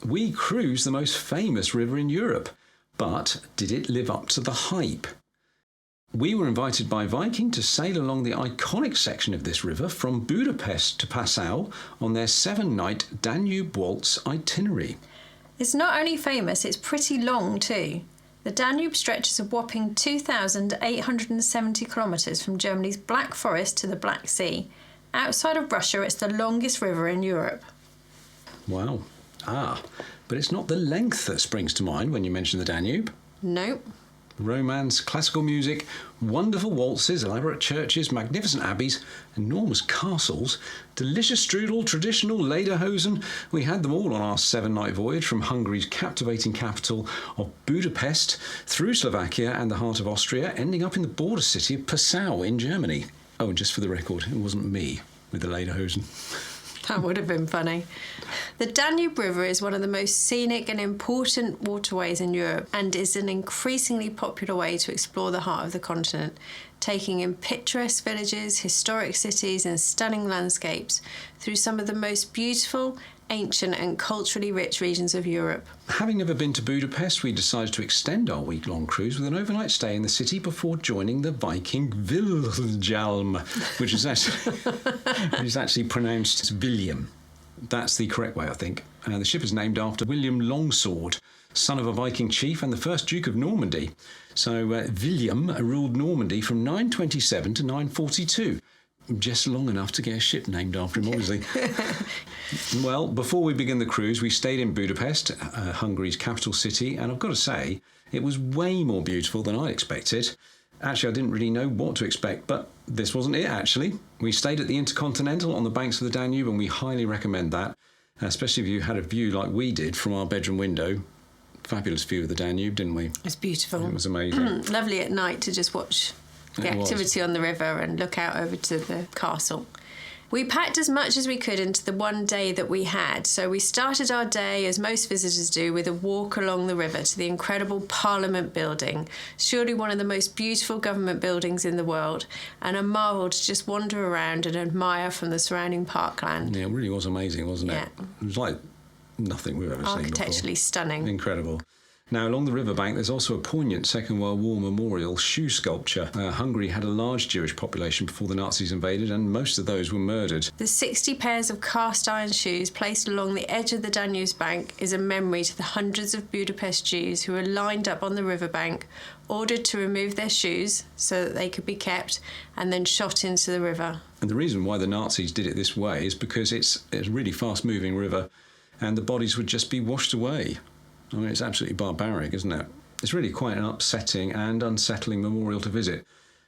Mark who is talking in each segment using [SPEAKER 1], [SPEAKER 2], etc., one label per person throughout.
[SPEAKER 1] We cruised the most famous river in Europe, but did it live up to the hype? We were invited by Viking to sail along the iconic section of this river from Budapest to Passau on their 7-night Danube Waltz itinerary.
[SPEAKER 2] It's not only famous, it's pretty long too. The Danube stretches a whopping 2,870 kilometres from Germany's Black Forest to the Black Sea. Outside of Russia, it's the longest river in Europe.
[SPEAKER 1] Wow. But it's not the length that springs to mind when you mention the Danube.
[SPEAKER 2] Nope.
[SPEAKER 1] Romance, classical music, wonderful waltzes, elaborate churches, magnificent abbeys, enormous castles, delicious strudel, traditional lederhosen. We had them all on our 7-night voyage from Hungary's captivating capital of Budapest through Slovakia and the heart of Austria, ending up in the border city of Passau in Germany. Oh, and just for the record, it wasn't me with the lederhosen.
[SPEAKER 2] That would have been funny. The Danube River is one of the most scenic and important waterways in Europe and is an increasingly popular way to explore the heart of the continent, taking in picturesque villages, historic cities and stunning landscapes through some of the most beautiful, ancient and culturally rich regions of Europe.
[SPEAKER 1] Having never been to Budapest, we decided to extend our week-long cruise with an overnight stay in the city before joining the Viking Alma, which is actually pronounced William. That's the correct way, I think. The ship is named after William Longsword, son of a Viking chief and the first Duke of Normandy. So William ruled Normandy from 927 to 942. Just long enough to get a ship named after him, obviously. Well, before we begin the cruise, we stayed in Budapest, Hungary's capital city, and I've got to say, it was way more beautiful than I expected. Actually, I didn't really know what to expect, but this wasn't it, actually. We stayed at the Intercontinental on the banks of the Danube, and we highly recommend that, especially if you had a view like we did from our bedroom window. Fabulous view of the Danube, didn't we?
[SPEAKER 2] It's beautiful.
[SPEAKER 1] It was amazing.
[SPEAKER 2] Lovely at night to just watch the activity on the river and look out over to the castle. We packed as much as we could into the one day that we had, so we started our day, as most visitors do, with a walk along the river to the incredible Parliament building, surely one of the most beautiful government buildings in the world, and a marvel to just wander around and admire from the surrounding parkland.
[SPEAKER 1] Yeah, it really was amazing, wasn't it?
[SPEAKER 2] Yeah.
[SPEAKER 1] It was like nothing we've ever seen before.
[SPEAKER 2] Architecturally stunning.
[SPEAKER 1] Incredible. Now, along the riverbank, there's also a poignant Second World War memorial shoe sculpture. Hungary had a large Jewish population before the Nazis invaded, and most of those were murdered.
[SPEAKER 2] The 60 pairs of cast-iron shoes placed along the edge of the Danube's bank is a memory to the hundreds of Budapest Jews who were lined up on the riverbank, ordered to remove their shoes so that they could be kept, and then shot into the river.
[SPEAKER 1] And the reason why the Nazis did it this way is because it's a really fast-moving river, and the bodies would just be washed away. I mean, it's absolutely barbaric, isn't it? It's really quite an upsetting and unsettling memorial to visit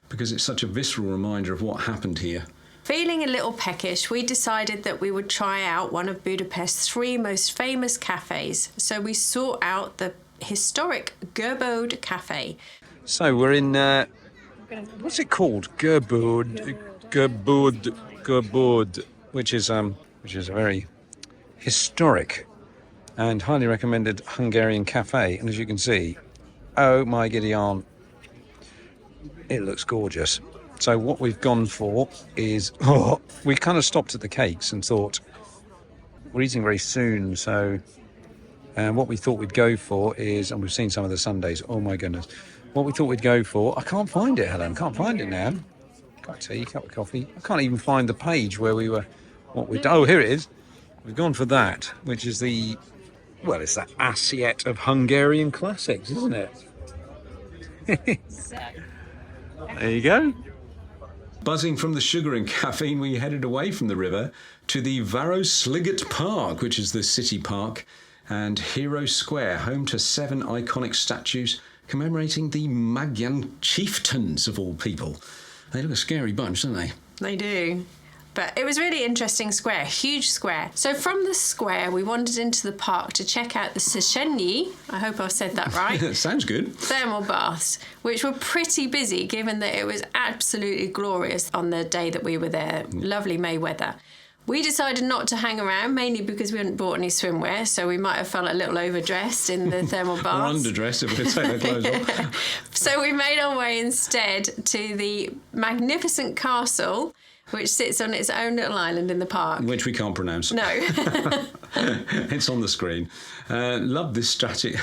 [SPEAKER 1] because it's such a visceral reminder of what happened here.
[SPEAKER 2] Feeling a little peckish, we decided that we would try out one of Budapest's 3 most famous cafes. So we sought out the historic Govig Cafe.
[SPEAKER 1] So we're in, what's it called? Govig, which is a very historic and highly recommended Hungarian cafe. And as you can see, oh my giddy aunt, it looks gorgeous. So what we've gone for is, we kind of stopped at the cakes and thought, we're eating very soon, so what we thought we'd go for is, and we've seen some of the sundaes, oh my goodness, what we thought we'd go for, I can't find it, Helen, can't find it now. Cup of tea, cup of coffee. I can't even find the page where we were, oh, here it is. We've gone for that, which is the, well, it's the Assiette of Hungarian classics, isn't it? There you go. Buzzing from the sugar and caffeine, we headed away from the river to the Városliget Park, which is the city park, and Hero Square, home to 7 iconic statues commemorating the Magyar chieftains of all people. They look a scary bunch, don't they?
[SPEAKER 2] They do. But it was really interesting square, huge square. So from the square, we wandered into the park to check out the Széchenyi, I hope I've said that right.
[SPEAKER 1] Sounds good.
[SPEAKER 2] Thermal baths, which were pretty busy given that it was absolutely glorious on the day that we were there. Lovely May weather. We decided not to hang around, mainly because we hadn't bought any swimwear, so we might have felt a little overdressed in the thermal baths.
[SPEAKER 1] Or underdressed if we take our clothes off.
[SPEAKER 2] So we made our way instead to the magnificent castle, which sits on its own little island in the park.
[SPEAKER 1] Which we can't pronounce.
[SPEAKER 2] No.
[SPEAKER 1] It's on the screen. Love this statue.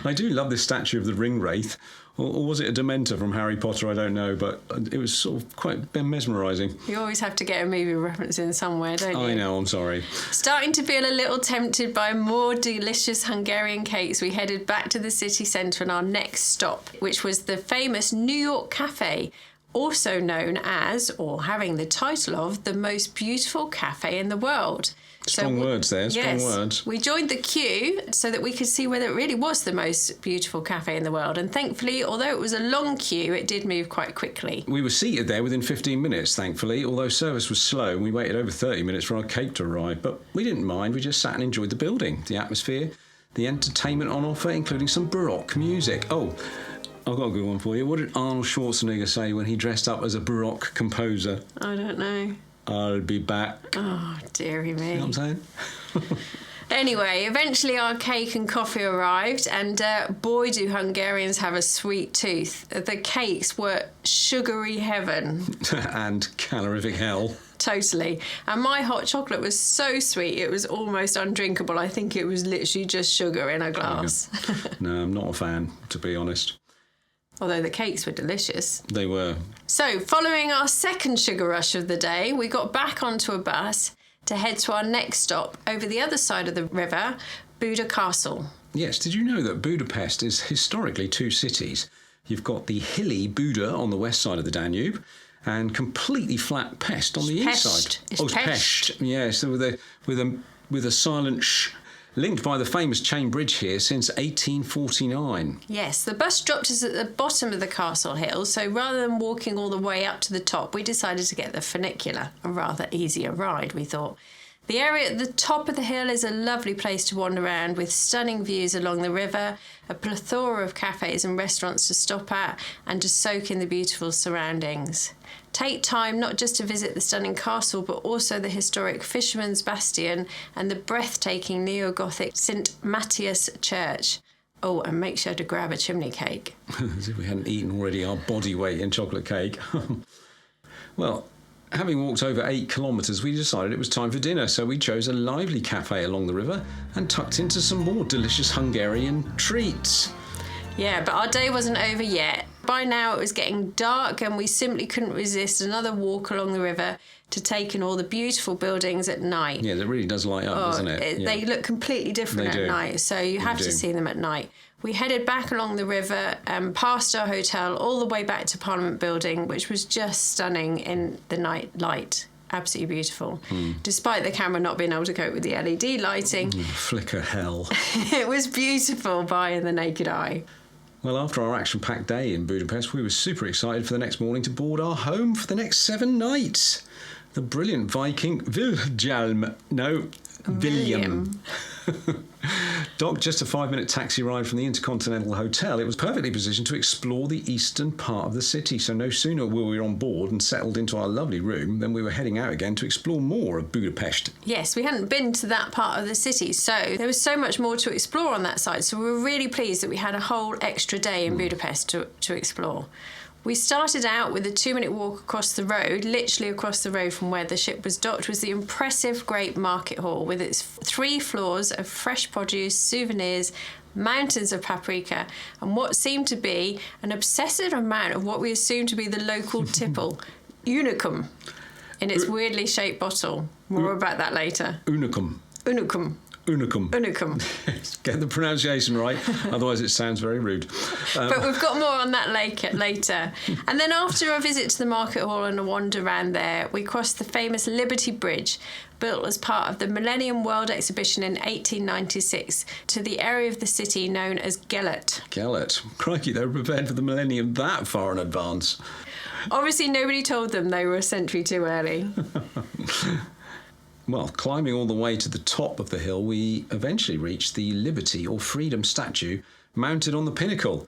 [SPEAKER 1] I do love this statue of the ring wraith. Or was it a Dementor from Harry Potter? I don't know, but it was sort of quite mesmerising.
[SPEAKER 2] You always have to get a movie reference in somewhere, don't you?
[SPEAKER 1] I know, I'm sorry.
[SPEAKER 2] Starting to feel a little tempted by more delicious Hungarian cakes, we headed back to the city centre on our next stop, which was the famous New York Cafe, also known as, or having the title of, the most beautiful cafe in the world.
[SPEAKER 1] Strong words there, strong words.
[SPEAKER 2] We joined the queue so that we could see whether it really was the most beautiful cafe in the world. And thankfully, although it was a long queue, it did move quite quickly.
[SPEAKER 1] We were seated there within 15 minutes, thankfully, although service was slow and we waited over 30 minutes for our cake to arrive. But we didn't mind, we just sat and enjoyed the building, the atmosphere, the entertainment on offer, including some Baroque music. Oh, I've got a good one for you. What did Arnold Schwarzenegger say when he dressed up as a Baroque composer?
[SPEAKER 2] I don't know.
[SPEAKER 1] I'll be back.
[SPEAKER 2] Oh, dearie me.
[SPEAKER 1] You know what I'm saying?
[SPEAKER 2] Anyway, eventually our cake and coffee arrived, and boy, do Hungarians have a sweet tooth. The cakes were sugary heaven.
[SPEAKER 1] And calorific hell.
[SPEAKER 2] Totally. And my hot chocolate was so sweet, it was almost undrinkable. I think it was literally just sugar in a glass.
[SPEAKER 1] No, I'm not a fan, to be honest.
[SPEAKER 2] Although the cakes were delicious.
[SPEAKER 1] They were.
[SPEAKER 2] So, following our second sugar rush of the day, we got back onto a bus to head to our next stop over the other side of the river, Buda Castle.
[SPEAKER 1] Yes, did you know that Budapest is historically two cities? You've got the hilly Buda on the west side of the Danube and completely flat Pest on the east side.
[SPEAKER 2] It's Pest.
[SPEAKER 1] Yes, with a silent sh. Linked by the famous chain bridge here since 1849.
[SPEAKER 2] Yes, the bus dropped us at the bottom of the castle hill, so rather than walking all the way up to the top, we decided to get the funicular, a rather easier ride, we thought. The area at the top of the hill is a lovely place to wander around with stunning views along the river, a plethora of cafes and restaurants to stop at, and to soak in the beautiful surroundings. Take time not just to visit the stunning castle, but also the historic Fisherman's Bastion and the breathtaking neo-Gothic St Matthias Church. Oh, and make sure to grab a chimney cake.
[SPEAKER 1] As if we hadn't eaten already our body weight in chocolate cake. Well, having walked over 8 kilometres, we decided it was time for dinner, so we chose a lively cafe along the river and tucked into some more delicious Hungarian treats.
[SPEAKER 2] Yeah, but our day wasn't over yet. By now it was getting dark and we simply couldn't resist another walk along the river to take in all the beautiful buildings at night.
[SPEAKER 1] Yeah, it really does light up, doesn't it?
[SPEAKER 2] Yeah. They look completely different at night, so you have to see them at night. We headed back along the river and past our hotel all the way back to Parliament Building, which was just stunning in the night light. Absolutely beautiful. Despite the camera not being able to cope with the LED lighting.
[SPEAKER 1] Flicker hell.
[SPEAKER 2] It was beautiful by the naked eye.
[SPEAKER 1] Well, after our action-packed day in Budapest, we were super excited for the next morning to board our home for the next 7 nights. The brilliant Viking William. Docked just a 5-minute taxi ride from the Intercontinental Hotel, it was perfectly positioned to explore the eastern part of the city. So no sooner were we on board and settled into our lovely room than we were heading out again to explore more of Budapest.
[SPEAKER 2] Yes, we hadn't been to that part of the city, so there was so much more to explore on that side. So we were really pleased that we had a whole extra day in Budapest to explore. We started out with a 2-minute walk across the road. Literally across the road from where the ship was docked was the impressive Great Market Hall with its 3 floors of fresh produce, souvenirs, mountains of paprika, and what seemed to be an obsessive amount of what we assumed to be the local tipple, unicum, in its weirdly shaped bottle. More about that later.
[SPEAKER 1] Unicum.
[SPEAKER 2] Unicum.
[SPEAKER 1] Unicum.
[SPEAKER 2] Unicum.
[SPEAKER 1] Get the pronunciation right, otherwise it sounds very rude.
[SPEAKER 2] But we've got more on that later. And then after a visit to the market hall and a wander around there, we crossed the famous Liberty Bridge, built as part of the Millennium World Exhibition in 1896, to the area of the city known as Gellert.
[SPEAKER 1] Gellert. Crikey, they were prepared for the millennium that far in advance.
[SPEAKER 2] Obviously, nobody told them they were a century too early.
[SPEAKER 1] Well, climbing all the way to the top of the hill, we eventually reached the Liberty or Freedom statue mounted on the pinnacle.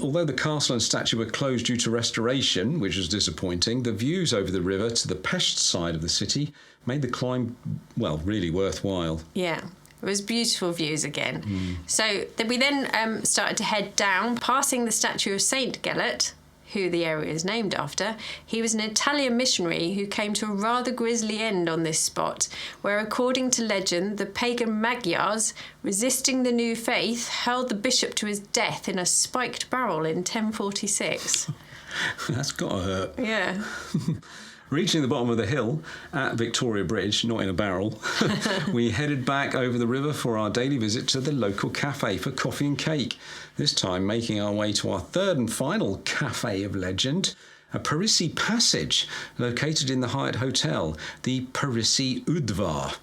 [SPEAKER 1] Although the castle and statue were closed due to restoration, which was disappointing, the views over the river to the Pest side of the city made the climb, well, really worthwhile. Yeah.
[SPEAKER 2] It was beautiful views again. So we then started to head down, passing the statue of Saint Gellert, who the area is named after, he was an Italian missionary who came to a rather grisly end on this spot, where, according to legend, the pagan Magyars, resisting the new faith, hurled the bishop to his death in a spiked barrel in 1046.
[SPEAKER 1] That's got to hurt.
[SPEAKER 2] Yeah.
[SPEAKER 1] Reaching the bottom of the hill at Victoria Bridge, not in a barrel, we headed back over the river for our daily visit to the local cafe for coffee and cake, this time making our way to our third and final cafe of legend, a Parisi Passage located in the Hyatt Hotel, the Parisi Udvar.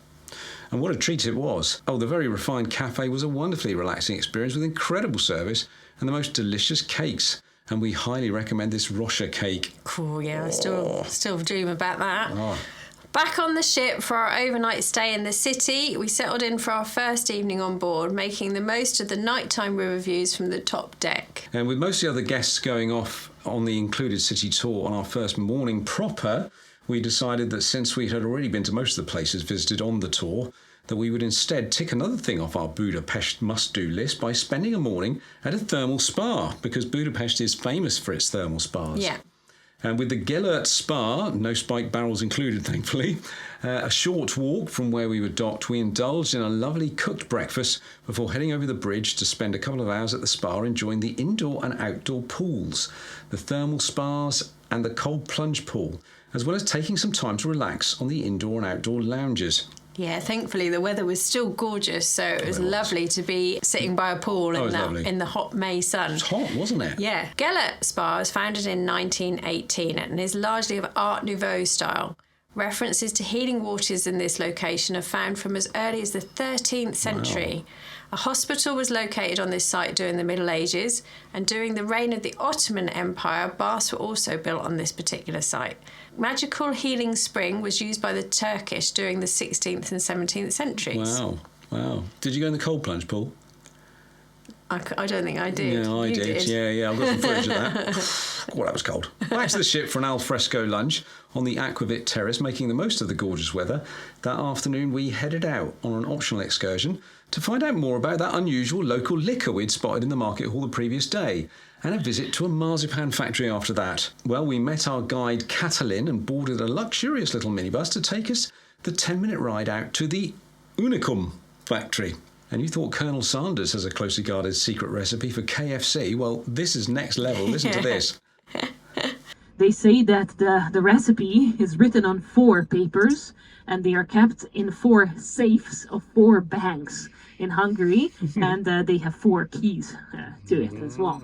[SPEAKER 1] And what a treat it was. Oh, the very refined cafe was a wonderfully relaxing experience with incredible service and the most delicious cakes. And we highly recommend this Rocher cake.
[SPEAKER 2] Cool, yeah, I still dream about that.
[SPEAKER 1] Oh.
[SPEAKER 2] Back on the ship for our overnight stay in the city, we settled in for our first evening on board, making the most of the nighttime river views from the top deck.
[SPEAKER 1] And with most of the other guests going off on the included city tour on our first morning proper, we decided that since we had already been to most of the places visited on the tour, that we would instead tick another thing off our Budapest must-do list by spending a morning at a thermal spa, because Budapest is famous for its thermal spas.
[SPEAKER 2] Yeah.
[SPEAKER 1] And with the Gellert Spa, no spiked barrels included, thankfully, a short walk from where we were docked, we indulged in a lovely cooked breakfast before heading over the bridge to spend a couple of hours at the spa enjoying the indoor and outdoor pools, the thermal spas and the cold plunge pool, as well as taking some time to relax on the indoor and outdoor lounges.
[SPEAKER 2] Yeah, thankfully the weather was still gorgeous, so it was lovely to be sitting by a pool in the hot May sun.
[SPEAKER 1] It was hot, wasn't it?
[SPEAKER 2] Yeah. Gellert Spa was founded in 1918 and is largely of Art Nouveau style. References to healing waters in this location are found from as early as the 13th century. Wow. A hospital was located on this site during the Middle Ages, and during the reign of the Ottoman Empire, baths were also built on this particular site. Magical healing spring was used by the Turkish during the 16th and 17th centuries.
[SPEAKER 1] Wow. Did you go in the cold plunge pool?
[SPEAKER 2] I don't think I did.
[SPEAKER 1] Yeah, I did. Yeah. I've got some footage of that. Oh, that was cold. Back to the ship for an al fresco lunch on the Aquavit Terrace, making the most of the gorgeous weather. That afternoon, we headed out on an optional excursion to find out more about that unusual local liquor we'd spotted in the market hall the previous day, and a visit to a marzipan factory after that. Well, we met our guide Catalin and boarded a luxurious little minibus to take us the 10-minute ride out to the Unicum factory. And you thought Colonel Sanders has a closely guarded secret recipe for KFC? Well, this is next level. Listen to this.
[SPEAKER 3] They say that the recipe is written on 4 papers, and they are kept in 4 safes of 4 banks in Hungary, and they have 4 keys to it as well.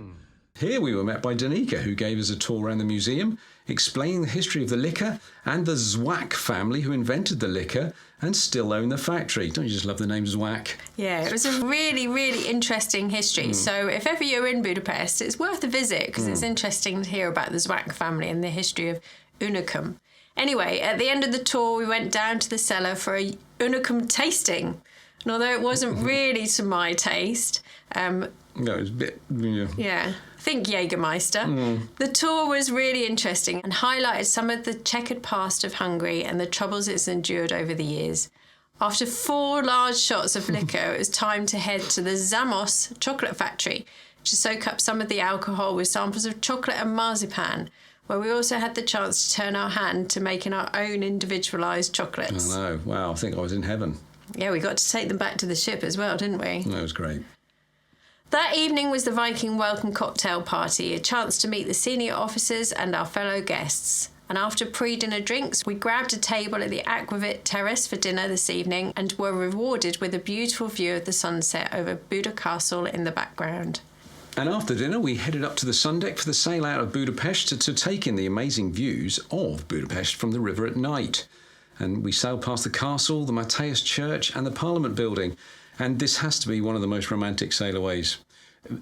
[SPEAKER 1] Here we were met by Danica, who gave us a tour around the museum, explaining the history of the liquor and the Zwack family who invented the liquor and still own the factory. Don't you just love the name Zwack?
[SPEAKER 2] Yeah, it was a really, really interesting history. So if ever you're in Budapest, it's worth a visit because it's interesting to hear about the Zwack family and the history of Unicum. Anyway, at the end of the tour, we went down to the cellar for a Unicum tasting. And although it wasn't really to my taste...
[SPEAKER 1] no, it was a bit...
[SPEAKER 2] Yeah. Think Jägermeister. The tour was really interesting and highlighted some of the checkered past of Hungary and the troubles it's endured over the years. After 4 large shots of liquor, it was time to head to the Zamos chocolate factory to soak up some of the alcohol with samples of chocolate and marzipan, where we also had the chance to turn our hand to making our own individualised chocolates.
[SPEAKER 1] I know. Wow, I think I was in heaven.
[SPEAKER 2] Yeah, we got to take them back to the ship as well, didn't we?
[SPEAKER 1] That was great.
[SPEAKER 2] That evening was the Viking welcome cocktail party, a chance to meet the senior officers and our fellow guests. And after pre-dinner drinks, we grabbed a table at the Aquavit Terrace for dinner this evening and were rewarded with a beautiful view of the sunset over Buda Castle in the background.
[SPEAKER 1] And after dinner, we headed up to the sun deck for the sail out of Budapest to take in the amazing views of Budapest from the river at night. And we sailed past the castle, the Matthias Church and the Parliament building. And this has to be one of the most romantic sailaways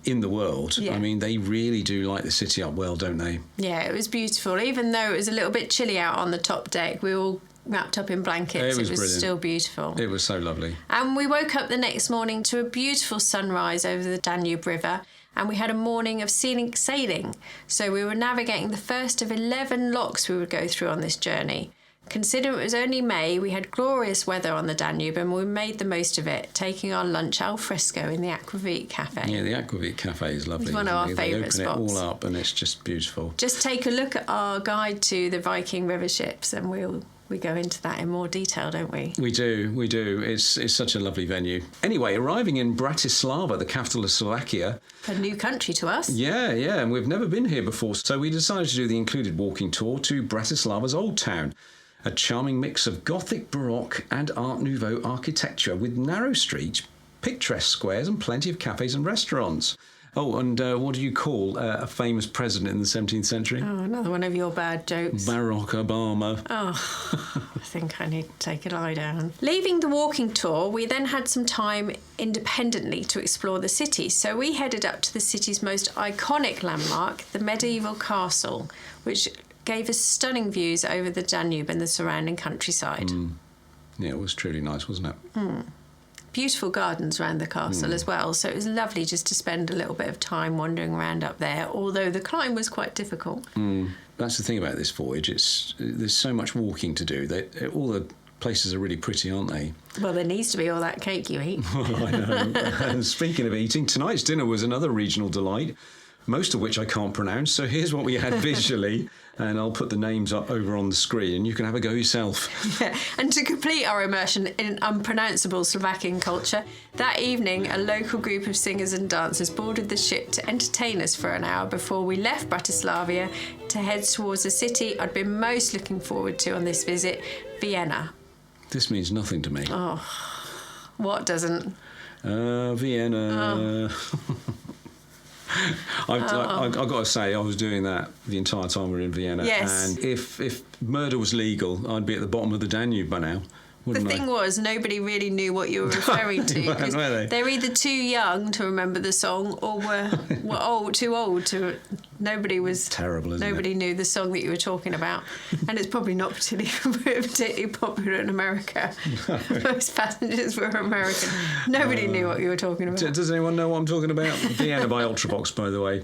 [SPEAKER 1] in the world.
[SPEAKER 2] Yeah.
[SPEAKER 1] I mean, they really do light the city up well, don't they?
[SPEAKER 2] Yeah, it was beautiful. Even though it was a little bit chilly out on the top deck, we were all wrapped up in blankets. It was still beautiful.
[SPEAKER 1] It was so lovely.
[SPEAKER 2] And we woke up the next morning to a beautiful sunrise over the Danube River, and we had a morning of scenic sailing. So we were navigating the first of 11 locks we would go through on this journey. Considering it was only May, we had glorious weather on the Danube and we made the most of it, taking our lunch al fresco in the Aquavit Cafe.
[SPEAKER 1] Yeah, the Aquavit Cafe is lovely.
[SPEAKER 2] It's one of our favourite spots.
[SPEAKER 1] They open it all up and it's just beautiful.
[SPEAKER 2] Just take a look at our guide to the Viking river ships and we go into that in more detail, don't we?
[SPEAKER 1] We do. It's such a lovely venue. Anyway, arriving in Bratislava, the capital of Slovakia.
[SPEAKER 2] A new country to us.
[SPEAKER 1] Yeah, and we've never been here before, so we decided to do the included walking tour to Bratislava's Old Town. A charming mix of Gothic, Baroque and Art Nouveau architecture with narrow streets, picturesque squares and plenty of cafes and restaurants. Oh, and what do you call a famous president in the 17th century?
[SPEAKER 2] Oh, another one of your bad jokes.
[SPEAKER 1] Barack Obama.
[SPEAKER 2] Oh, I think I need to take a lie down. Leaving the walking tour, we then had some time independently to explore the city. So we headed up to the city's most iconic landmark, the medieval castle, which gave us stunning views over the Danube and the surrounding countryside.
[SPEAKER 1] Yeah, it was truly nice, wasn't it?
[SPEAKER 2] Beautiful gardens around the castle as well, so it was lovely just to spend a little bit of time wandering around up there, although the climb was quite difficult.
[SPEAKER 1] That's the thing about this voyage, there's so much walking to do. All the places are really pretty, aren't they?
[SPEAKER 2] Well, there needs to be all that cake you eat.
[SPEAKER 1] Well, I know. And speaking of eating, tonight's dinner was another regional delight, most of which I can't pronounce, so here's what we had visually. And I'll put the names up over on the screen and you can have a go yourself.
[SPEAKER 2] Yeah. And to complete our immersion in unpronounceable Slovakian culture, that evening a local group of singers and dancers boarded the ship to entertain us for an hour before we left Bratislava to head towards the city I'd been most looking forward to on this visit, Vienna.
[SPEAKER 1] This means nothing to me.
[SPEAKER 2] Oh, what doesn't?
[SPEAKER 1] Vienna. I've got to say, I was doing that the entire time we were in Vienna.
[SPEAKER 2] Yes.
[SPEAKER 1] And if murder was legal, I'd be at the bottom of the Danube by now. The
[SPEAKER 2] thing was, nobody really knew what you were referring to.
[SPEAKER 1] Were they?
[SPEAKER 2] They're either too young to remember the song or were too old to. Nobody was.
[SPEAKER 1] Terrible, isn't
[SPEAKER 2] Nobody
[SPEAKER 1] it?
[SPEAKER 2] knew the song that you were talking about. And it's probably not particularly popular in America. No. Most passengers were American. Nobody knew what you were talking about.
[SPEAKER 1] Does anyone know what I'm talking about? Vienna by Ultravox, by the way.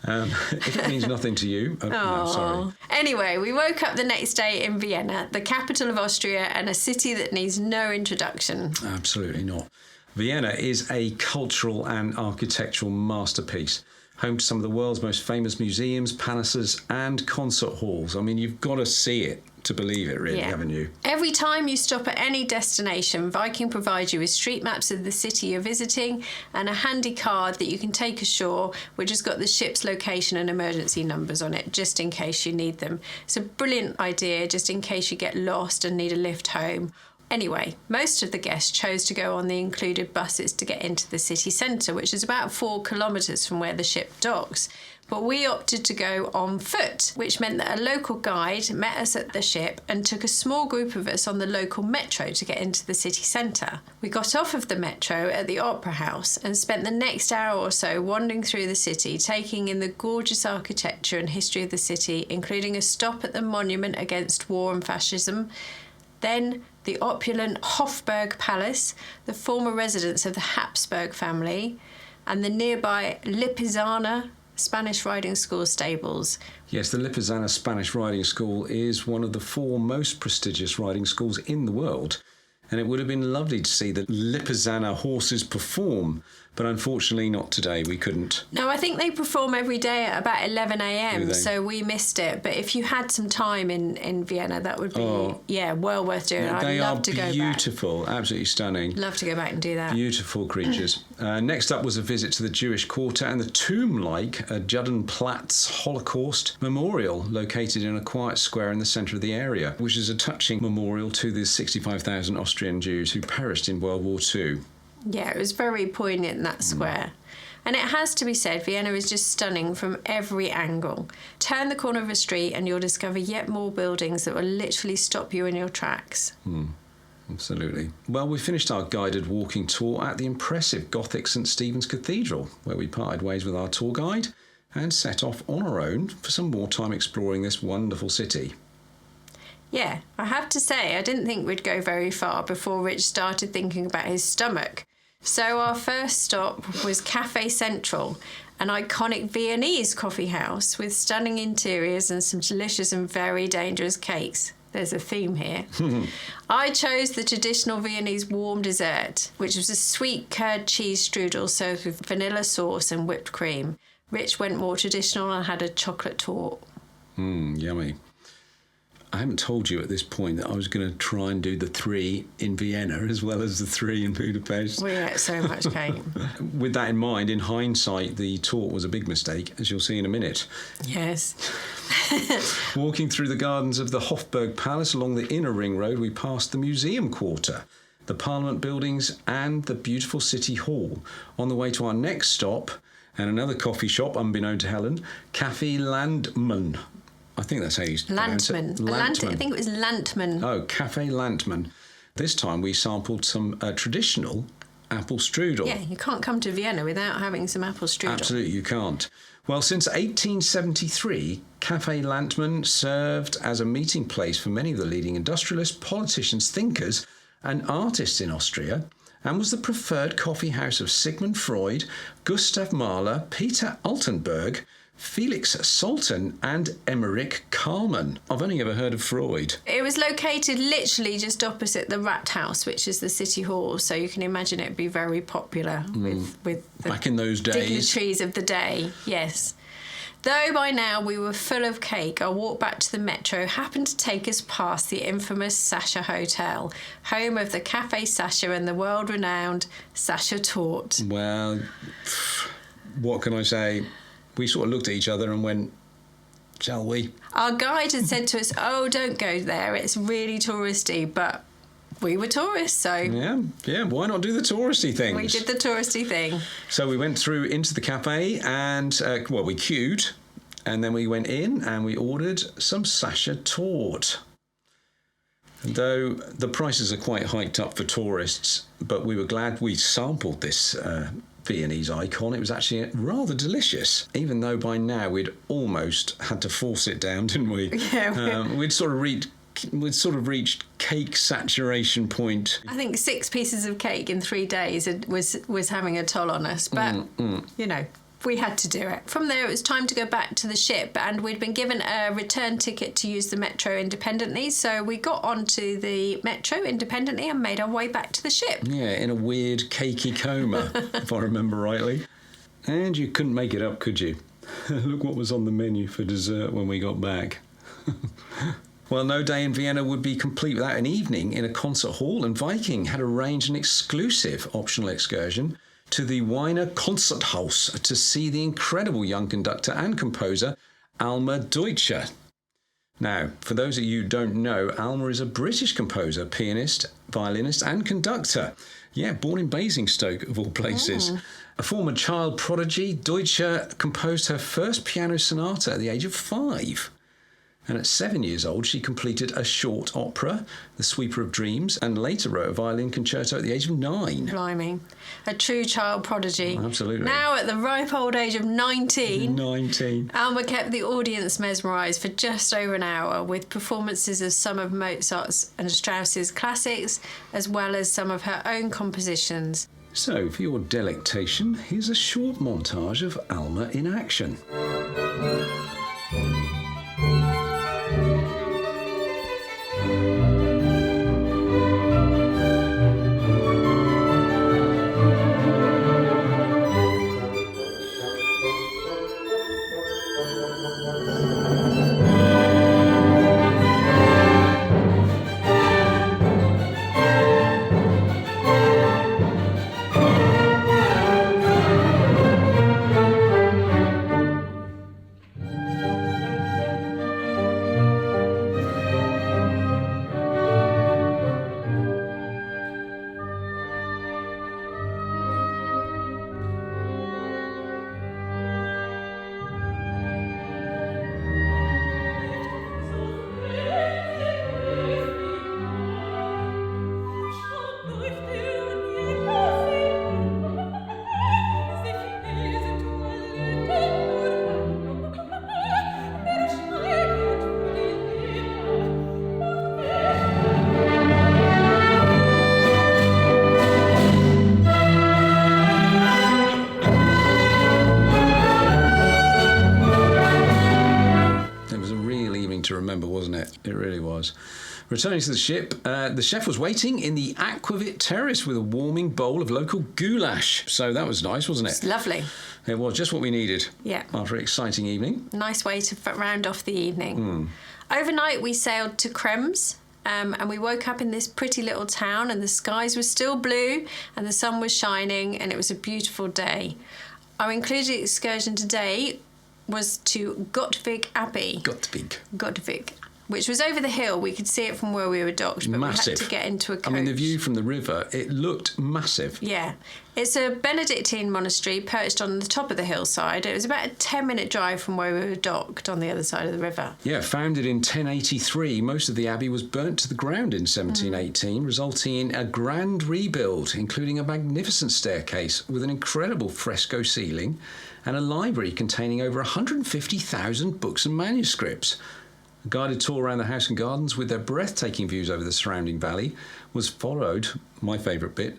[SPEAKER 1] If it means nothing to you. No, sorry.
[SPEAKER 2] Anyway, we woke up the next day in Vienna, the capital of Austria and a city that needs no introduction.
[SPEAKER 1] Absolutely not. Vienna is a cultural and architectural masterpiece, home to some of the world's most famous museums, palaces and concert halls. I mean, you've got to see it to believe it, really, haven't you?
[SPEAKER 2] Every time you stop at any destination, Viking provides you with street maps of the city you're visiting and a handy card that you can take ashore, which has got the ship's location and emergency numbers on it, just in case you need them. It's a brilliant idea, just in case you get lost and need a lift home. Anyway, most of the guests chose to go on the included buses to get into the city centre, which is about 4 kilometres from where the ship docks. But we opted to go on foot, which meant that a local guide met us at the ship and took a small group of us on the local metro to get into the city centre. We got off of the metro at the Opera House and spent the next hour or so wandering through the city, taking in the gorgeous architecture and history of the city, including a stop at the Monument Against War and Fascism, then the opulent Hofburg Palace, the former residence of the Habsburg family, and the nearby Lipizzaner Spanish Riding School stables.
[SPEAKER 1] Yes, the Lipizzaner Spanish Riding School is one of the 4 most prestigious riding schools in the world. And it would have been lovely to see the Lipizzaner horses perform, but unfortunately not today. We couldn't.
[SPEAKER 2] No, I think they perform every day at about 11
[SPEAKER 1] Do
[SPEAKER 2] a.m,
[SPEAKER 1] they?
[SPEAKER 2] so we missed it. But if you had some time in Vienna, that would be, well worth doing.
[SPEAKER 1] They
[SPEAKER 2] I'd love to go back.
[SPEAKER 1] They are beautiful, absolutely stunning.
[SPEAKER 2] Love to go back and do that.
[SPEAKER 1] Beautiful creatures. Next up was a visit to the Jewish quarter and the tomb-like Judenplatz Holocaust Memorial, located in a quiet square in the centre of the area, which is a touching memorial to the 65,000 Austrian Jews who perished in World War II.
[SPEAKER 2] Yeah, it was very poignant, that square. And it has to be said, Vienna is just stunning from every angle. Turn the corner of a street and you'll discover yet more buildings that will literally stop you in your tracks.
[SPEAKER 1] Absolutely. Well, we finished our guided walking tour at the impressive Gothic St. Stevens Cathedral, where we parted ways with our tour guide and set off on our own for some more time exploring this wonderful city.
[SPEAKER 2] Yeah, I have to say, I didn't think we'd go very far before Rich started thinking about his stomach. So our first stop was Cafe Central, an iconic Viennese coffee house with stunning interiors and some delicious and very dangerous cakes. There's a theme here. I chose the traditional Viennese warm dessert, which was a sweet curd cheese strudel served with vanilla sauce and whipped cream. Rich went more traditional and had a chocolate torte.
[SPEAKER 1] Yummy. I haven't told you at this point that I was going to try and do the 3 in Vienna as well as the 3 in Budapest.
[SPEAKER 2] We ate so much cake.
[SPEAKER 1] With that in mind, in hindsight, the torte was a big mistake, as you'll see in a minute.
[SPEAKER 2] Yes.
[SPEAKER 1] Walking through the gardens of the Hofburg Palace along the inner ring road, we passed the museum quarter, the Parliament buildings and the beautiful City Hall. On the way to our next stop, and another coffee shop, unbeknown to Helen, Café Landmann. I think that's how you pronounce it.
[SPEAKER 2] Lantman. I think it was Lantman.
[SPEAKER 1] Oh, Café Lantmann. This time we sampled some traditional apple strudel.
[SPEAKER 2] Yeah, you can't come to Vienna without having some apple strudel.
[SPEAKER 1] Absolutely, you can't. Well, since 1873, Café Lantmann served as a meeting place for many of the leading industrialists, politicians, thinkers and artists in Austria, and was the preferred coffee house of Sigmund Freud, Gustav Mahler, Peter Altenburg, Felix Salten and Emmerich Karlmann. I've only ever heard of Freud.
[SPEAKER 2] It was located literally just opposite the Rathaus, which is the city hall, so you can imagine it'd be very popular with the
[SPEAKER 1] back in those days.
[SPEAKER 2] Dignitaries of the day, yes. Though by now we were full of cake, our walk back to the metro happened to take us past the infamous Sasha Hotel, home of the Café Sasha and the world-renowned Sasha Torte.
[SPEAKER 1] Well, what can I say? We sort of looked at each other and went, shall we?
[SPEAKER 2] Our guide had said to us, oh, don't go there, it's really touristy, but we were tourists, so...
[SPEAKER 1] Yeah, why not do the touristy things?
[SPEAKER 2] We did the touristy thing.
[SPEAKER 1] So we went through into the cafe and, we queued, and then we went in and we ordered some Sasha Torte. And though the prices are quite hiked up for tourists, but we were glad we sampled this Viennese icon. It was actually rather delicious, even though by now we'd almost had to force it down, didn't we?
[SPEAKER 2] Yeah.
[SPEAKER 1] We'd sort of reached cake saturation point.
[SPEAKER 2] I think 6 pieces of cake in 3 days was having a toll on us, but you know, we had to do it. From there, it was time to go back to the ship, and we'd been given a return ticket to use the metro independently, so we got onto the metro independently and made our way back to the ship.
[SPEAKER 1] Yeah, in a weird cakey coma, if I remember rightly. And you couldn't make it up, could you? Look what was on the menu for dessert when we got back. Well, no day in Vienna would be complete without an evening in a concert hall, and Viking had arranged an exclusive optional excursion to the Wiener Konzerthaus to see the incredible young conductor and composer Alma Deutscher. Now, for those of you who don't know, Alma is a British composer, pianist, violinist and conductor. Yeah, born in Basingstoke, of all places. A former child prodigy, Deutscher composed her first piano sonata at the age of 5. And at 7 years old, she completed a short opera, The Sweeper of Dreams, and later wrote a violin concerto at the age of 9.
[SPEAKER 2] Blimey. A true child prodigy.
[SPEAKER 1] Oh, absolutely.
[SPEAKER 2] Now at the ripe old age of 19.
[SPEAKER 1] 19.
[SPEAKER 2] Alma kept the audience mesmerised for just over an hour with performances of some of Mozart's and Strauss's classics, as well as some of her own compositions.
[SPEAKER 1] So, for your delectation, here's a short montage of Alma in action. was. Returning to the ship, the chef was waiting in the Aquavit terrace with a warming bowl of local goulash. So that was nice, wasn't it?
[SPEAKER 2] It's lovely.
[SPEAKER 1] It was just what we needed.
[SPEAKER 2] Yeah.
[SPEAKER 1] After an exciting evening.
[SPEAKER 2] Nice way to round off the evening. Overnight, we sailed to Krems. And we woke up in this pretty little town, and the skies were still blue and the sun was shining, and it was a beautiful day. Our included excursion today was to Govig Abbey. Godvig, which was over the hill. We could see it from where we were docked, but
[SPEAKER 1] massive.
[SPEAKER 2] we had to get into a coach.
[SPEAKER 1] I mean, the view from the river, it looked massive.
[SPEAKER 2] Yeah. It's a Benedictine monastery perched on the top of the hillside. It was about a 10-minute drive from where we were docked on the other side of the river.
[SPEAKER 1] Yeah, founded in 1083, most of the abbey was burnt to the ground in 1718, resulting in a grand rebuild, including a magnificent staircase with an incredible fresco ceiling and a library containing over 150,000 books and manuscripts. A guided tour around the house and gardens with their breathtaking views over the surrounding valley was followed, my favourite bit,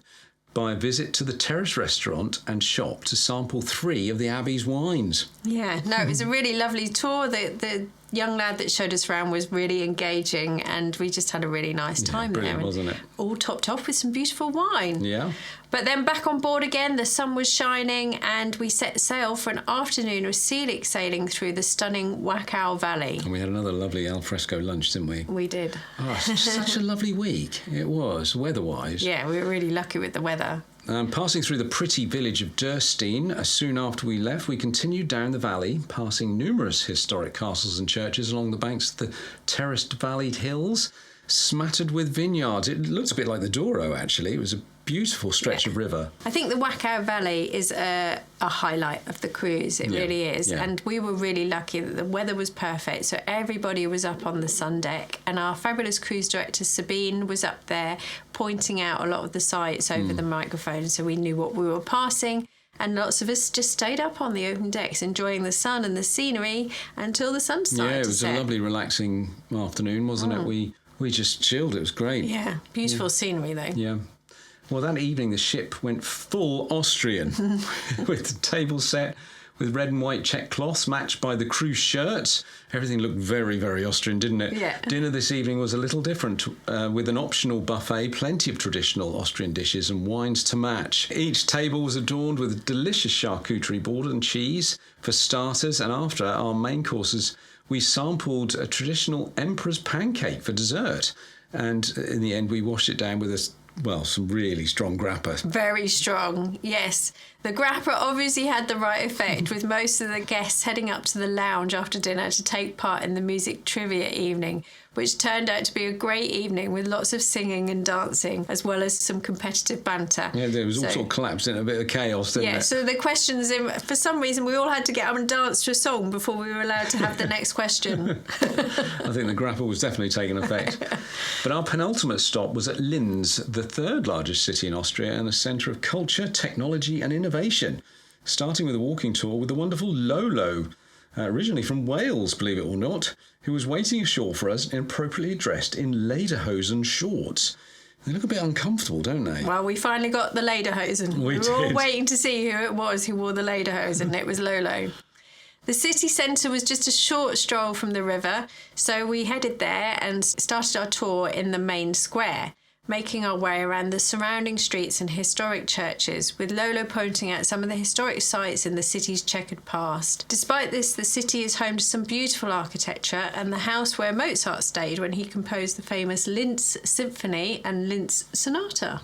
[SPEAKER 1] by a visit to the terrace restaurant and shop to sample 3 of the abbey's wines.
[SPEAKER 2] Yeah, no, it was a really lovely tour. The young lad that showed us around was really engaging, and we just had a really nice time there.
[SPEAKER 1] Wasn't it?
[SPEAKER 2] All topped off with some beautiful wine.
[SPEAKER 1] Yeah.
[SPEAKER 2] But then back on board again, the sun was shining, and we set sail for an afternoon of scenic sailing through the stunning Wachau Valley.
[SPEAKER 1] And we had another lovely alfresco lunch, didn't we?
[SPEAKER 2] We did.
[SPEAKER 1] Oh, such a lovely week it was, weather-wise.
[SPEAKER 2] Yeah, we were really lucky with the weather.
[SPEAKER 1] Passing through the pretty village of Durstein, soon after we left, we continued down the valley, passing numerous historic castles and churches along the banks of the terraced valleyed hills, smattered with vineyards. It looked a bit like the Douro, actually. It was a beautiful stretch of river.
[SPEAKER 2] I think the Wachau Valley is a highlight of the cruise. It really is.
[SPEAKER 1] Yeah.
[SPEAKER 2] And we were really lucky that the weather was perfect. So everybody was up on the sun deck. And our fabulous cruise director, Sabine, was up there pointing out a lot of the sights over the microphone. So we knew what we were passing. And lots of us just stayed up on the open decks, enjoying the sun and the scenery until the sun started to set.
[SPEAKER 1] Yeah, it was a lovely, relaxing afternoon, wasn't it? We just chilled. It was great.
[SPEAKER 2] Yeah, beautiful scenery, though.
[SPEAKER 1] Yeah. Well, that evening the ship went full Austrian with the table set with red and white check cloths matched by the cruise shirts. Everything looked very, very Austrian, didn't it?
[SPEAKER 2] Yeah.
[SPEAKER 1] Dinner this evening was a little different, with an optional buffet, plenty of traditional Austrian dishes and wines to match. Each table was adorned with delicious charcuterie board and cheese for starters, and after our main courses, we sampled a traditional emperor's pancake for dessert. And in the end, we washed it down with some really strong grappa.
[SPEAKER 2] Very strong, yes. The grappa obviously had the right effect, with most of the guests heading up to the lounge after dinner to take part in the music trivia evening, which turned out to be a great evening with lots of singing and dancing, as well as some competitive banter.
[SPEAKER 1] Yeah, there was all sort of collapsed in a bit of chaos, didn't it?
[SPEAKER 2] Yeah, so the questions, for some reason, we all had to get up and dance to a song before we were allowed to have the next question.
[SPEAKER 1] I think the grappa was definitely taking effect. But our penultimate stop was at Linz, the 3rd largest city in Austria and a centre of culture, technology and innovation, starting with a walking tour with the wonderful Lolo, originally from Wales, believe it or not, who was waiting ashore for us and appropriately dressed in lederhosen shorts. They look a bit uncomfortable, don't they?
[SPEAKER 2] Well, we finally got the lederhosen. We were all waiting to see who it was who wore the lederhosen. It was Lolo. The city centre was just a short stroll from the river, so we headed there and started our tour in the main square, making our way around the surrounding streets and historic churches, with Lolo pointing out some of the historic sites in the city's checkered past. Despite this, the city is home to some beautiful architecture, and the house where Mozart stayed when he composed the famous Linz Symphony and Linz Sonata.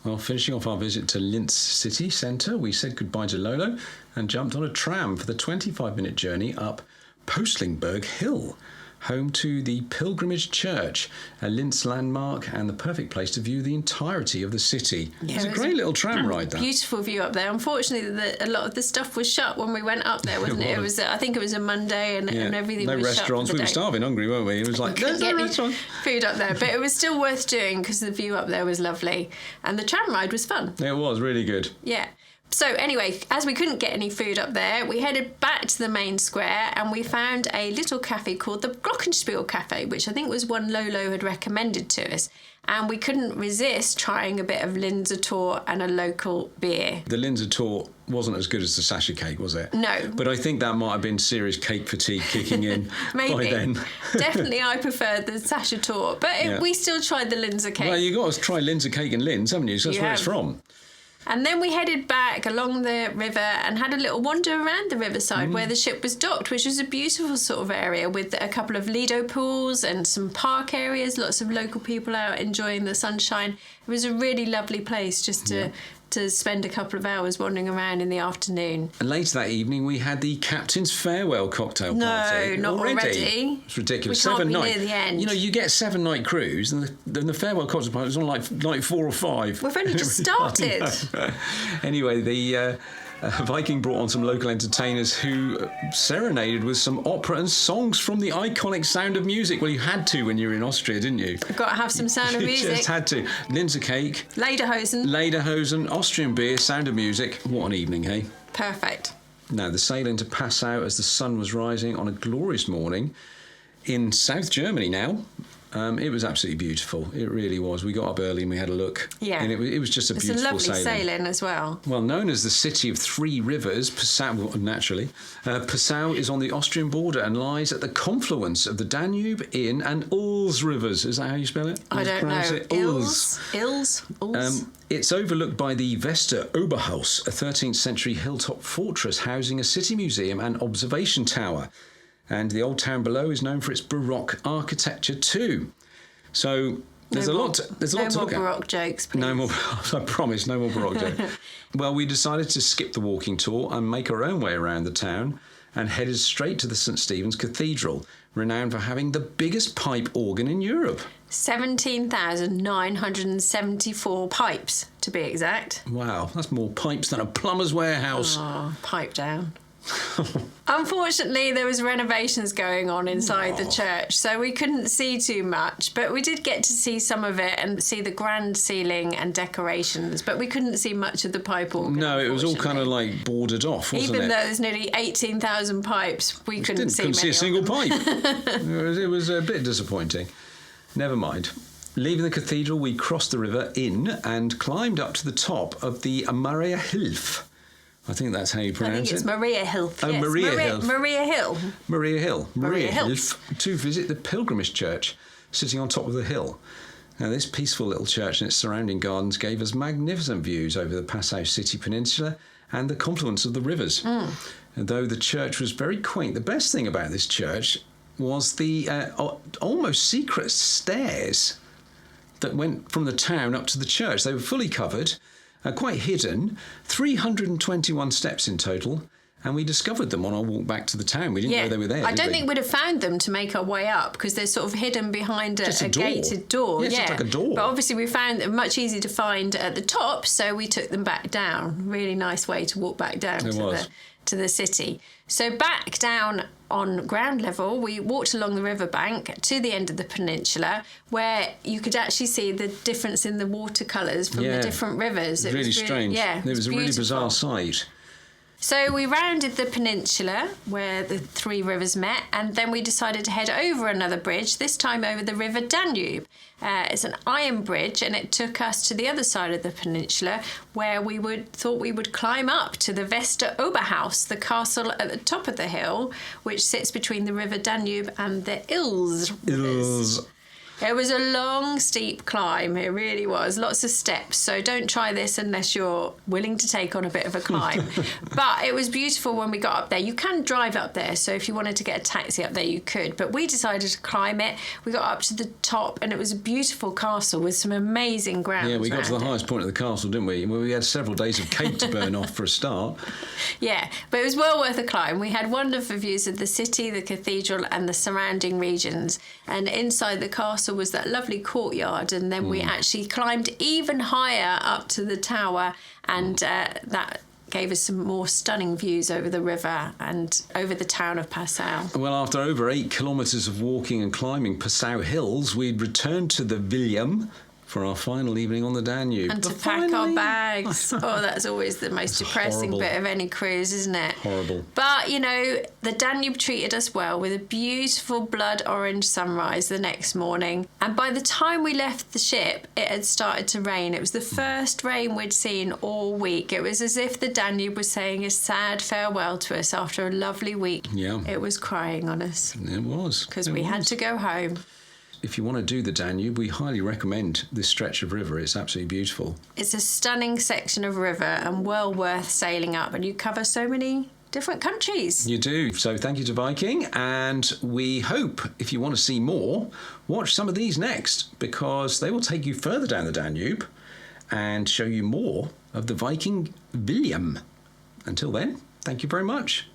[SPEAKER 1] Well, finishing off our visit to Linz city centre, we said goodbye to Lolo and jumped on a tram for the 25-minute journey up Postlingberg Hill, home to the Pilgrimage Church, a Linz landmark and the perfect place to view the entirety of the city. Yeah, it was a great little tram ride, that.
[SPEAKER 2] Beautiful view up there. Unfortunately, a lot of the stuff was shut when we went up there, wasn't it? It was. I think it was a Monday and everything was shut.
[SPEAKER 1] No restaurants. We were starving hungry, weren't we? It was like, there's no restaurant.
[SPEAKER 2] Food up there. But it was still worth doing because the view up there was lovely. And the tram ride was fun.
[SPEAKER 1] It was really good.
[SPEAKER 2] Yeah. So anyway, as we couldn't get any food up there, we headed back to the main square and we found a little cafe called the Glockenspiel Cafe, which I think was one Lolo had recommended to us. And we couldn't resist trying a bit of Linzer Tor and a local beer.
[SPEAKER 1] The Linzer Tor wasn't as good as the Sasha cake, was it?
[SPEAKER 2] No.
[SPEAKER 1] But I think that might have been serious cake fatigue kicking in
[SPEAKER 2] Maybe.
[SPEAKER 1] by then.
[SPEAKER 2] Definitely I preferred the Sasha Tor, but we still tried the Linzer cake.
[SPEAKER 1] Well, you got to try Linzer cake in Linz, haven't you? So that's where it's from.
[SPEAKER 2] And then we headed back along the river and had a little wander around the riverside where the ship was docked, which was a beautiful sort of area with a couple of Lido pools and some park areas, lots of local people out enjoying the sunshine. It was a really lovely place just to spend a couple of hours wandering around in the afternoon.
[SPEAKER 1] And later that evening, we had the captain's farewell cocktail party.
[SPEAKER 2] No, not already.
[SPEAKER 1] It's ridiculous.
[SPEAKER 2] We can't be
[SPEAKER 1] night.
[SPEAKER 2] near the end.
[SPEAKER 1] You know, you get 7-night cruise, and the farewell cocktail party was on like 4 or 5.
[SPEAKER 2] We've only just started.
[SPEAKER 1] Anyway, the Viking brought on some local entertainers who serenaded with some opera and songs from the iconic Sound of Music. Well, you had to when you were in Austria, didn't you?
[SPEAKER 2] I've got to have some Sound of Music.
[SPEAKER 1] You just had to. Linzer cake.
[SPEAKER 2] Lederhosen,
[SPEAKER 1] Austrian beer, Sound of Music. What an evening, hey?
[SPEAKER 2] Perfect.
[SPEAKER 1] Now, the sail into Passau as the sun was rising on a glorious morning in South Germany now. It was absolutely beautiful. It really was. We got up early and we had a look.
[SPEAKER 2] Yeah.
[SPEAKER 1] And it was just a beautiful
[SPEAKER 2] It's a lovely sailing as well.
[SPEAKER 1] Well, known as the City of Three Rivers, Passau, naturally, Passau is on the Austrian border and lies at the confluence of the Danube, Inn and Ilz rivers. Is that how you spell it?
[SPEAKER 2] I don't know. Ilz?
[SPEAKER 1] It's overlooked by the Vester Oberhaus, a 13th century hilltop fortress housing a city museum and observation tower. And the old town below is known for its Baroque architecture too. So there's a lot to look at.
[SPEAKER 2] No more Baroque jokes, please.
[SPEAKER 1] No more, I promise, no more Baroque jokes. Well, we decided to skip the walking tour and make our own way around the town and headed straight to the St. Stevens Cathedral, renowned for having the biggest pipe organ in Europe.
[SPEAKER 2] 17,974 pipes, to be exact.
[SPEAKER 1] Wow, that's more pipes than a plumber's warehouse.
[SPEAKER 2] Oh, pipe down. Unfortunately, there was renovations going on inside the church, so we couldn't see too much, but we did get to see some of it and see the grand ceiling and decorations, but we couldn't see much of the pipe organ.
[SPEAKER 1] No, it was all kind of like boarded off, wasn't it?
[SPEAKER 2] Even though there's nearly 18,000 pipes, we couldn't see
[SPEAKER 1] a single pipe. It was a bit disappointing. Never mind. Leaving the cathedral, we crossed the river Inn and climbed up to the top of the Maria Hilf. I think that's how you pronounce it.
[SPEAKER 2] I think it's Maria Hilf.
[SPEAKER 1] Oh,
[SPEAKER 2] Yes.
[SPEAKER 1] Maria Hilf.
[SPEAKER 2] Maria Hill.
[SPEAKER 1] Maria Hilf. To visit the pilgrimage church sitting on top of the hill. Now, this peaceful little church and its surrounding gardens gave us magnificent views over the Passau city peninsula and the confluence of the rivers. And though the church was very quaint, the best thing about this church was the almost secret stairs that went from the town up to the church. They were fully covered. Quite hidden, 321 steps in total, and we discovered them on our walk back to the town. We didn't know they were there.
[SPEAKER 2] I don't think we'd have found them to make our way up because they're sort of hidden behind a gated door.
[SPEAKER 1] Yeah, it's like a door.
[SPEAKER 2] But obviously we found them much easier to find at the top, so we took them back down. Really nice way to walk back down to the city. So back down on ground level, we walked along the riverbank to the end of the peninsula where you could actually see the difference in the watercolours from the different rivers.
[SPEAKER 1] It was really strange.
[SPEAKER 2] Yeah,
[SPEAKER 1] it was a really bizarre sight.
[SPEAKER 2] So we rounded the peninsula where the three rivers met, and then we decided to head over another bridge, this time over the River Danube. It's an iron bridge, and it took us to the other side of the peninsula where we thought we would climb up to the Vester Oberhaus, the castle at the top of the hill, which sits between the River Danube and the Ilz rivers. It was a long, steep climb. It really was. Lots of steps. So don't try this unless you're willing to take on a bit of a climb. But it was beautiful when we got up there. You can drive up there. So if you wanted to get a taxi up there, you could. But we decided to climb it. We got up to the top and it was a beautiful castle with some amazing grounds.
[SPEAKER 1] Yeah, we got to the highest point of the castle, didn't we? Well, we had several days of cake to burn off for a start.
[SPEAKER 2] Yeah, but it was well worth a climb. We had wonderful views of the city, the cathedral and the surrounding regions. And inside the castle was that lovely courtyard, and then we actually climbed even higher up to the tower, and that gave us some more stunning views over the river and over the town of Passau.
[SPEAKER 1] Well, after over 8 kilometres of walking and climbing Passau hills, we'd returned to the William for our final evening on the Danube.
[SPEAKER 2] And to pack our bags. Oh, that's always the most depressing bit of any cruise, isn't it?
[SPEAKER 1] Horrible.
[SPEAKER 2] But, you know, the Danube treated us well with a beautiful blood orange sunrise the next morning. And by the time we left the ship, it had started to rain. It was the first rain we'd seen all week. It was as if the Danube was saying a sad farewell to us after a lovely week.
[SPEAKER 1] Yeah.
[SPEAKER 2] It was crying on us.
[SPEAKER 1] It was.
[SPEAKER 2] Because we had to go home.
[SPEAKER 1] If you want to do the Danube, we highly recommend this stretch of river. It's absolutely beautiful.
[SPEAKER 2] It's a stunning section of river and well worth sailing up, and you cover so many different countries.
[SPEAKER 1] You do. So thank you to Viking, and we hope, if you want to see more, watch some of these next, because they will take you further down the Danube and show you more of the Viking William. Until then, thank you very much.